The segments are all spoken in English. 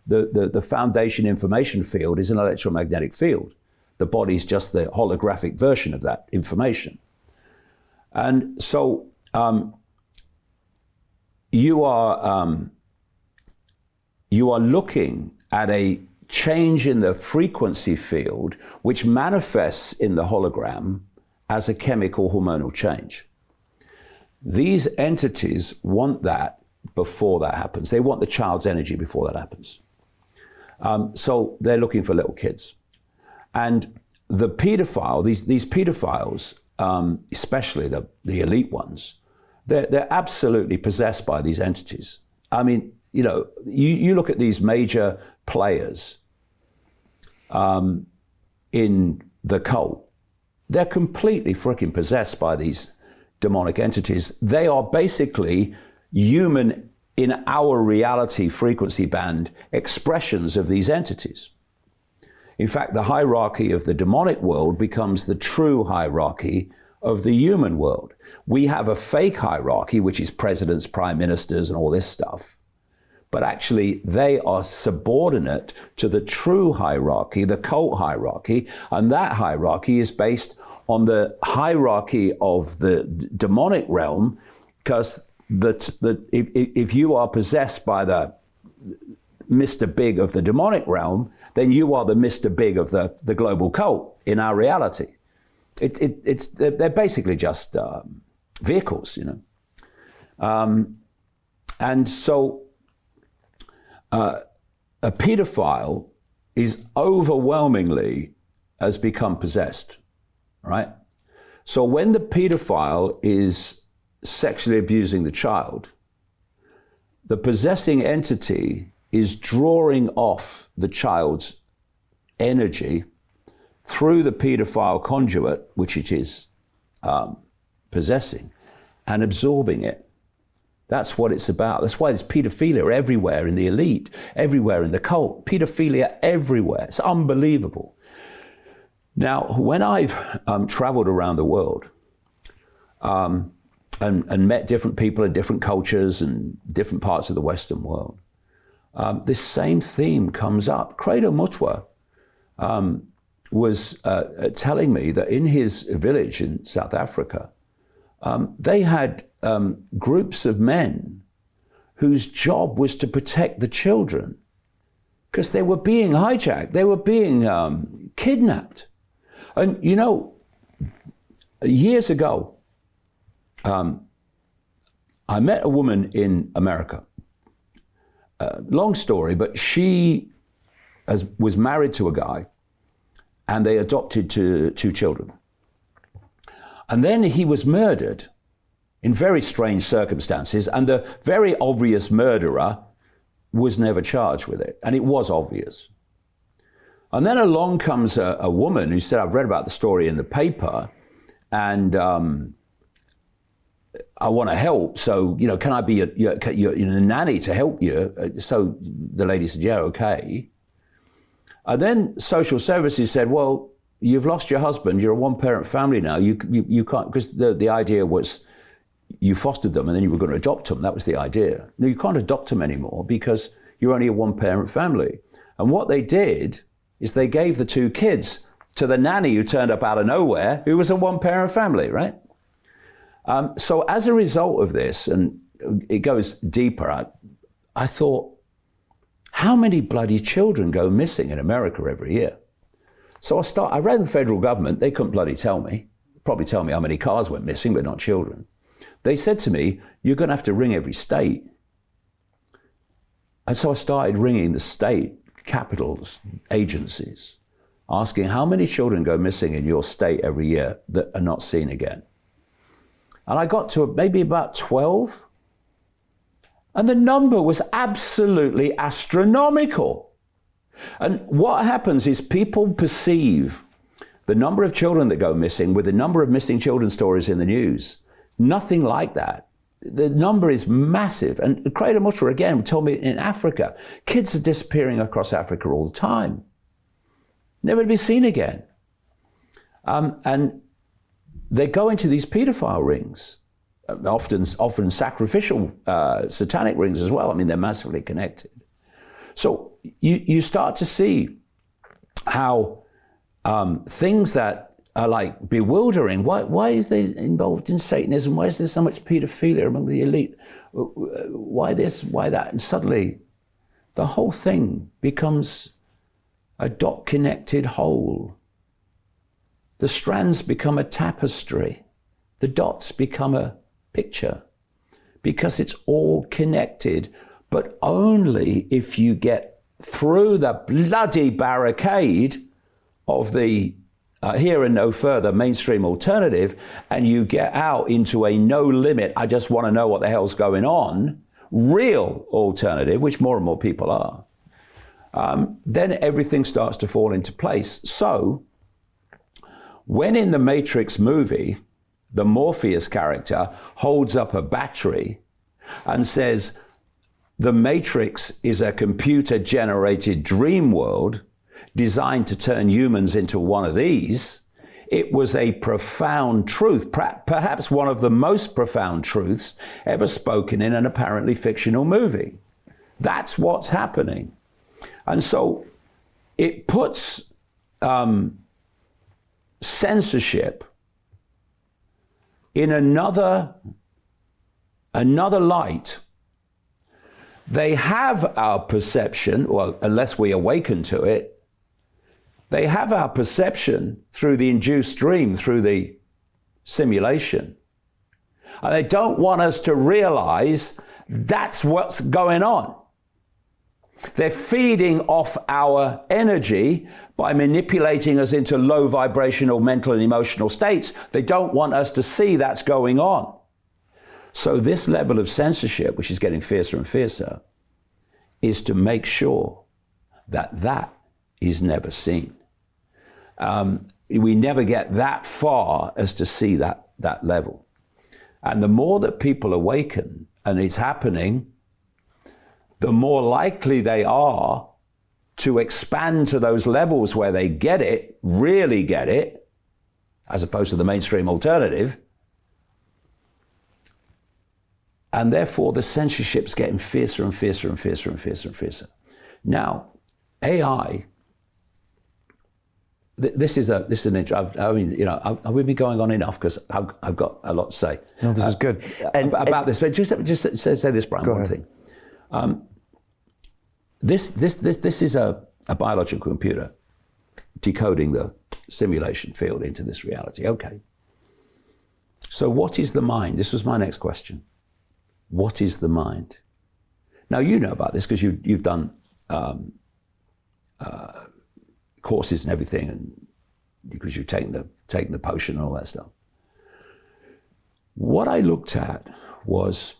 the foundation information field is an electromagnetic field. The body's just the holographic version of that information. And so you are looking at a change in the frequency field which manifests in the hologram as a chemical hormonal change. These entities want that before that happens. They want the child's energy before that happens. So they're looking for little kids. And the pedophile, these pedophiles, especially the elite ones, they're absolutely possessed by these entities. I mean, you know, you look at these major players in the cult, they're completely freaking possessed by these demonic entities. They are basically human, in our reality frequency band, expressions of these entities. In fact, the hierarchy of the demonic world becomes the true hierarchy of the human world. We have a fake hierarchy, which is presidents, prime ministers, and all this stuff. But actually, they are subordinate to the true hierarchy, the cult hierarchy, and that hierarchy is based on the hierarchy of the demonic realm, because if you are possessed by the Mr. Big of the demonic realm, then you are the Mr. Big of the global cult in our reality. They're basically just vehicles, you know. And so a pedophile is overwhelmingly has become possessed, right? So when the pedophile is sexually abusing the child, the possessing entity is drawing off the child's energy through the pedophile conduit, which it is possessing, and absorbing it. That's what it's about. That's why there's pedophilia everywhere in the elite, everywhere in the cult, pedophilia everywhere. It's unbelievable. Now, when I've traveled around the world and met different people in different cultures and different parts of the Western world, this same theme comes up. Credo Mutwa was telling me that in his village in South Africa, they had groups of men whose job was to protect the children because they were being hijacked, they were being kidnapped. And you know, years ago, I met a woman in America. Long story, but she was married to a guy and they adopted two children. And then he was murdered in very strange circumstances, and the very obvious murderer was never charged with it, and it was obvious. And then along comes a woman who said, I've read about the story in the paper, and I want to help, so, you know, can I be your nanny to help you? So the lady said, yeah, okay. And then social services said, well, you've lost your husband, you're a one-parent family now, you can't, because the idea was you fostered them and then you were going to adopt them, that was the idea. No, you can't adopt them anymore because you're only a one-parent family. And what they did is they gave the two kids to the nanny who turned up out of nowhere, who was a one-parent family, right? So as a result of this, and it goes deeper, I thought, how many bloody children go missing in America every year? So I rang the federal government. They couldn't bloody tell me. Probably tell me how many cars went missing, but not children. They said to me, you're going to have to ring every state. And so I started ringing the state capitals, agencies, asking how many children go missing in your state every year that are not seen again. And I got to maybe about 12. And the number was absolutely astronomical. And what happens is people perceive the number of children that go missing with the number of missing children stories in the news. Nothing like that. The number is massive. And Credo Mutwa again told me in Africa, kids are disappearing across Africa all the time. Never to be seen again. And they go into these pedophile rings, often sacrificial satanic rings as well. I mean, they're massively connected. So you start to see how things that are like bewildering. Why is there involved in Satanism? Why is there so much pedophilia among the elite? Why this? Why that? And suddenly, the whole thing becomes a dot-connected whole. The strands become a tapestry. The dots become a picture, because it's all connected, but only if you get through the bloody barricade of the here and no further mainstream alternative, and you get out into a no limit, I just want to know what the hell's going on, real alternative, which more and more people are, then everything starts to fall into place. So when in the Matrix movie, the Morpheus character holds up a battery and says, the Matrix is a computer-generated dream world designed to turn humans into one of these, it was a profound truth, perhaps one of the most profound truths ever spoken in an apparently fictional movie. That's what's happening. And so it puts censorship in another light. They have our perception, well, unless we awaken to it, they have our perception through the induced dream, through the simulation. And they don't want us to realize that's what's going on. They're feeding off our energy by manipulating us into low vibrational mental and emotional states. They don't want us to see that's going on. So this level of censorship, which is getting fiercer and fiercer, is to make sure that that is never seen. We never get that far as to see that level. And the more that people awaken, and it's happening, the more likely they are to expand to those levels where they get it, really get it, as opposed to the mainstream alternative. And therefore, the censorship's getting fiercer and fiercer and fiercer and fiercer and fiercer. Now, AI, this is an I mean, you know, we've been going on enough because I've got a lot to say. No, this is good. About this. But just say this, Brian, one thing. This is a biological computer decoding the simulation field into this reality. Okay. So what is the mind? This was my next question. What is the mind? Now, you know about this because you've done courses and everything, and because you've taken the potion and all that stuff. What I looked at was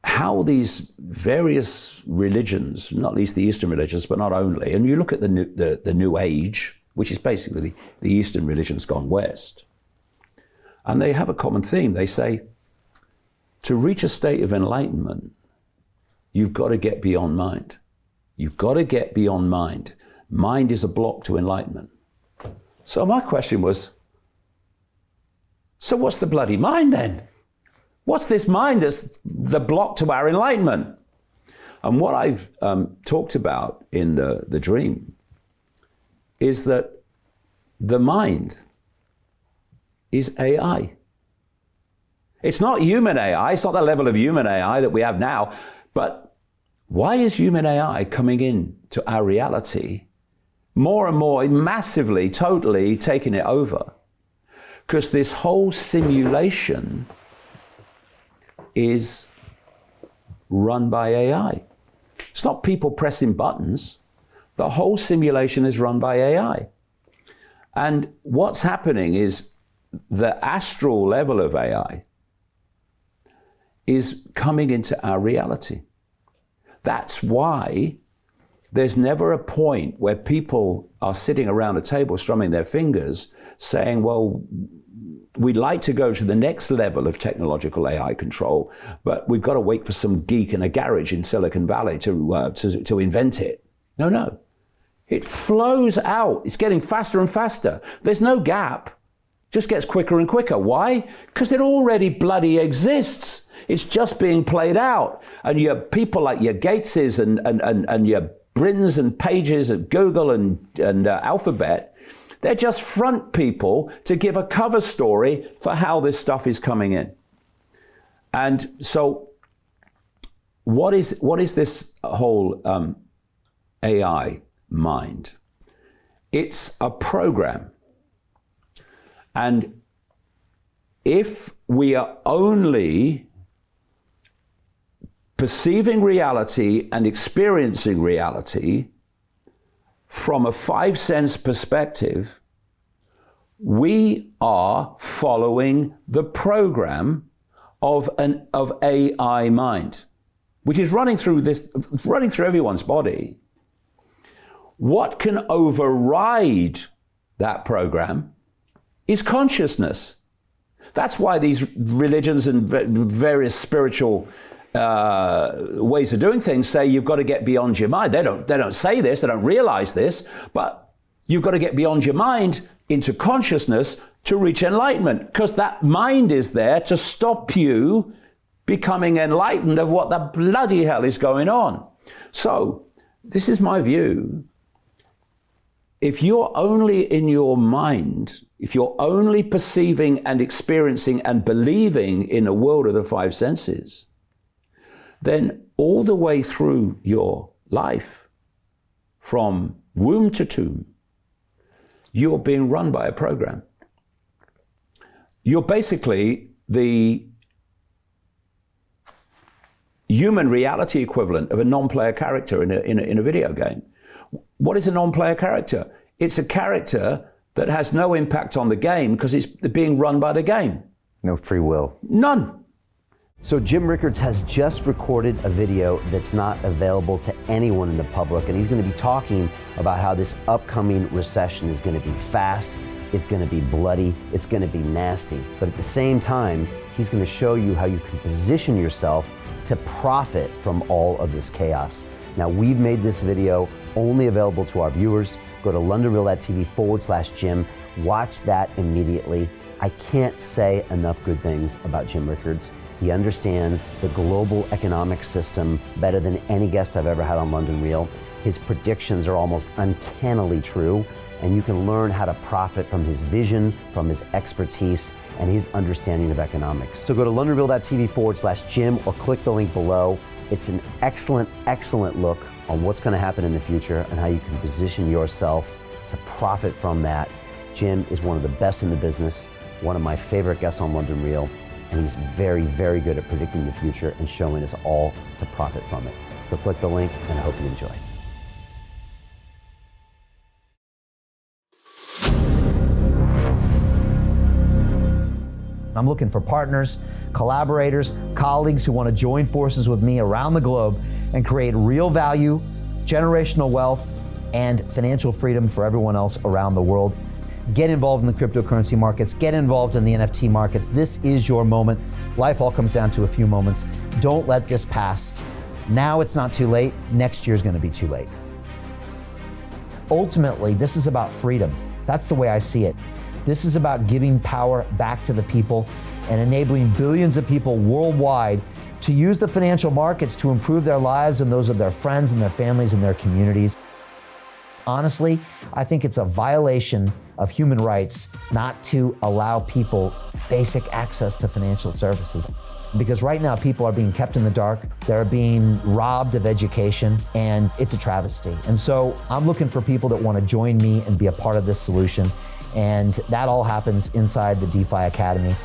how these various religions, not least the Eastern religions, but not only, and you look at the New Age, which is basically the Eastern religions gone West, and they have a common theme. They say, to reach a state of enlightenment, you've got to get beyond mind. You've got to get beyond mind. Mind is a block to enlightenment. So my question was, so what's the bloody mind then? What's this mind that's the block to our enlightenment? And what I've talked about in the dream is that the mind is AI. It's not human AI. It's not the level of human AI that we have now. But why is human AI coming in to our reality more and more, massively, totally taking it over? Because this whole simulation is run by AI. It's not people pressing buttons. The whole simulation is run by AI. And what's happening is the astral level of AI is coming into our reality. That's why there's never a point where people are sitting around a table strumming their fingers saying, well, we'd like to go to the next level of technological AI control, but we've got to wait for some geek in a garage in Silicon Valley to invent it. No. It flows out. It's getting faster and faster. There's no gap. It just gets quicker and quicker. Why? Because it already bloody exists. It's just being played out. And you have people like your Gateses and your Brins and Pages at Google and Alphabet. They're just front people to give a cover story for how this stuff is coming in. And so what is this whole AI mind? It's a program. And if we are only perceiving reality and experiencing reality from a 5 sense perspective, we are following the program of AI mind, which is running through everyone's body. What can override that program is consciousness. That's why these religions and various spiritual ways of doing things say you've got to get beyond your mind. They don't say this, they don't realize this, but you've got to get beyond your mind into consciousness to reach enlightenment, because that mind is there to stop you becoming enlightened of what the bloody hell is going on. So this is my view. If you're only in your mind, if you're only perceiving and experiencing and believing in a world of the 5 senses, then all the way through your life, from womb to tomb, you're being run by a program. You're basically the human reality equivalent of a non-player character in a video game. What is a non-player character? It's a character that has no impact on the game because it's being run by the game. No free will. None. So Jim Rickards has just recorded a video that's not available to anyone in the public, and he's going to be talking about how this upcoming recession is going to be fast, it's going to be bloody, it's going to be nasty. But at the same time, he's going to show you how you can position yourself to profit from all of this chaos. Now, we've made this video only available to our viewers. Go to londonreal.tv/Jim. Watch that immediately. I can't say enough good things about Jim Rickards. He understands the global economic system better than any guest I've ever had on London Real. His predictions are almost uncannily true, and you can learn how to profit from his vision, from his expertise, and his understanding of economics. So go to londonreal.tv/Jim or click the link below. It's an excellent, excellent look on what's going to happen in the future and how you can position yourself to profit from that. Jim is one of the best in the business, one of my favorite guests on London Real, and he's very, very good at predicting the future and showing us all to profit from it. So click the link, and I hope you enjoy. I'm looking for partners, collaborators, colleagues who want to join forces with me around the globe and create real value, generational wealth, and financial freedom for everyone else around the world. Get involved in the cryptocurrency markets, get involved in the NFT markets. This is your moment. Life all comes down to a few moments. Don't let this pass. Now it's not too late. Next year's going to be too late. Ultimately, this is about freedom. That's the way I see it. This is about giving power back to the people and enabling billions of people worldwide to use the financial markets to improve their lives and those of their friends and their families and their communities. Honestly, I think it's a violation of human rights not to allow people basic access to financial services. Because right now people are being kept in the dark, they're being robbed of education, and it's a travesty. And so I'm looking for people that want to join me and be a part of this solution. And that all happens inside the DeFi Academy.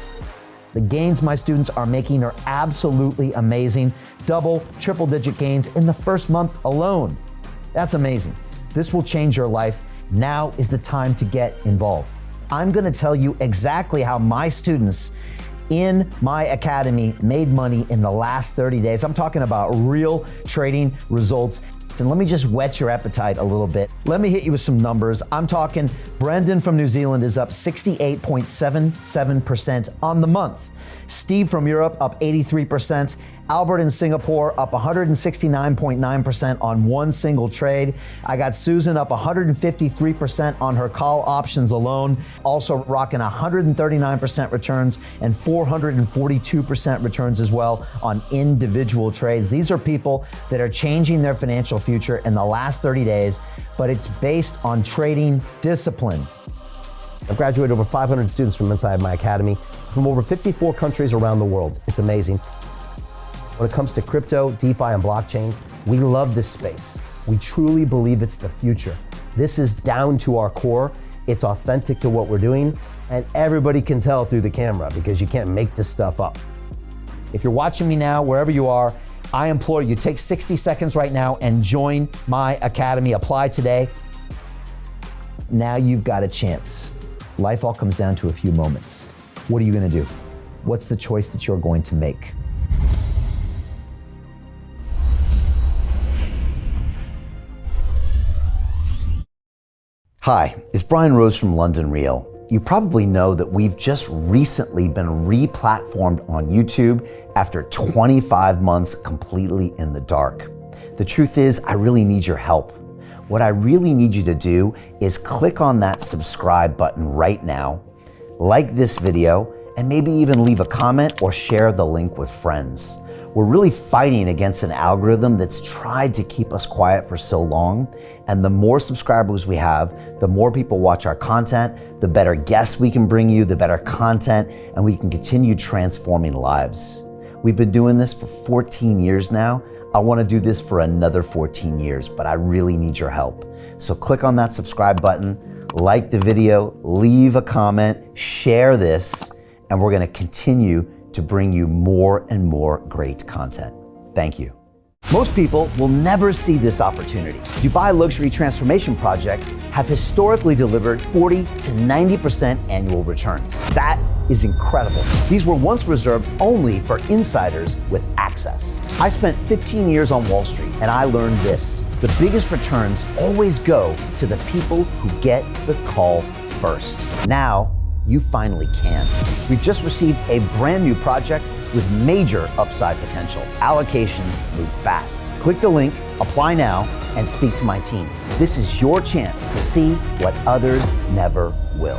The gains my students are making are absolutely amazing. Double, triple digit gains in the first month alone. That's amazing. This will change your life. Now is the time to get involved. I'm going to tell you exactly how my students in my academy made money in the last 30 days. I'm talking about real trading results. And let me just whet your appetite a little bit. Let me hit you with some numbers. I'm talking Brendan from New Zealand is up 68.77% on the month. Steve from Europe up 83%. Albert in Singapore up 169.9% on one single trade. I got Susan up 153% on her call options alone, also rocking 139% returns and 442% returns as well on individual trades. These are people that are changing their financial future in the last 30 days, but it's based on trading discipline. I've graduated over 500 students from inside my academy from over 54 countries around the world. It's amazing. When it comes to crypto, DeFi, and blockchain, we love this space. We truly believe it's the future. This is down to our core. It's authentic to what we're doing, and everybody can tell through the camera because you can't make this stuff up. If you're watching me now, wherever you are, I implore you, take 60 seconds right now and join my academy. Apply today. Now you've got a chance. Life all comes down to a few moments. What are you going to do? What's the choice that you're going to make? Hi, it's Brian Rose from London Real. You probably know that we've just recently been re-platformed on YouTube after 25 months completely in the dark. The truth is, I really need your help. What I really need you to do is click on that subscribe button right now, like this video, and maybe even leave a comment or share the link with friends. We're really fighting against an algorithm that's tried to keep us quiet for so long. And the more subscribers we have, the more people watch our content, the better guests we can bring you, the better content, and we can continue transforming lives. We've been doing this for 14 years now. I want to do this for another 14 years, but I really need your help. So click on that subscribe button, like the video, leave a comment, share this, and we're going to continue to bring you more and more great content. Thank you. Most people will never see this opportunity. Dubai luxury transformation projects have historically delivered 40 to 90% annual returns. That is incredible. These were once reserved only for insiders with access. I spent 15 years on Wall Street and I learned this. The biggest returns always go to the people who get the call first. Now, you finally can. We've just received a brand new project with major upside potential. Allocations move fast. Click the link, apply now, and speak to my team. This is your chance to see what others never will.